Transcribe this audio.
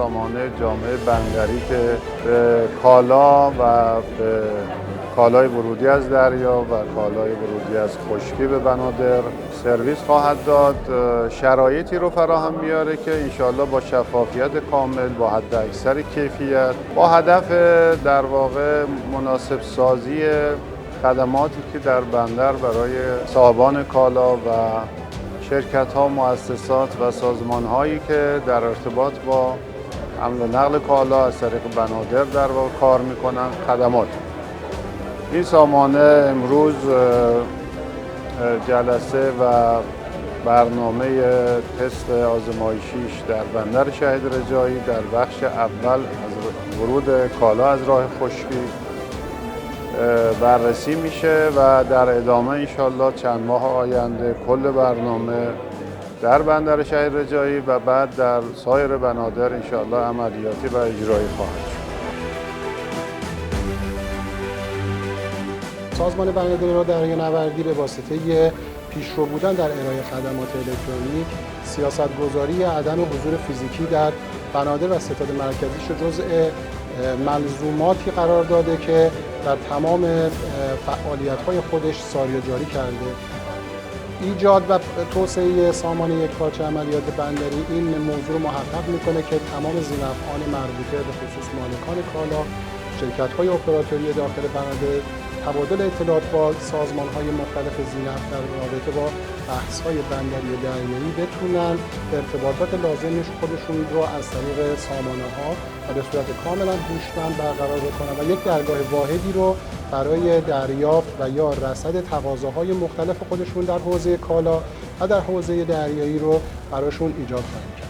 سامانه جامعه بندری که به کالا و به کالای ورودی از دریا و کالای ورودی از خشکی به بنادر سرویس خواهد داد. شرایطی رو فراهم میاره که انشاءالله با شفافیت کامل، با حد اکثر کیفیت، با هدف در واقع مناسب سازی خدماتی که در بندر برای صاحبان کالا و شرکت‌ها، مؤسسات و سازمان‌هایی که در ارتباط با حمل و نقل کالا از طریق بنادر در واقع کار می‌کنند خدمات. این سامانه امروز جلسه و برنامه تست آزمایشیش در بندر شهید رجایی در بخش اول از ورود کالا از راه خشکی بررسی میشه و در ادامه انشالله چند ماه آینده کل برنامه در بندر شهید رجایی و بعد در سایر بنادر انشالله عملیاتی و اجرایی خواهد شد. سازمان بنادر دریانوردی به واسطه پیشرو بودن در ارائه خدمات الکترونیک، سیاست‌گذاری عدم حضور فیزیکی در بنادر و ستاد مرکزیش رو جزء ملزوماتی قرار داده که در تمام فعالیت‌های خودش ساری و جاری کرده. ایجاد و توسعه سامان یکپارچه عملیات بندری این موضوع رو محقق میکنه که تمام ذی‌نفعان مربوطه به خصوص مالکان کالا، شرکت‌های اپراتوری داخل بنادر، تبادل اطلاعات با سازمان‌های مختلف ذی‌نفع در رابطه با بحث‌های بندری دریایی بتونن ارتباطات لازمش خودشون رو از طریق سامانه‌ها و به صورت کاملا هوشمند برقرار بکنن و یک درگاه واحدی رو برای دریافت و یا رصد تقاضاهای مختلف خودشون در حوزه کالا و در حوزه دریایی رو براشون ایجاد کنن.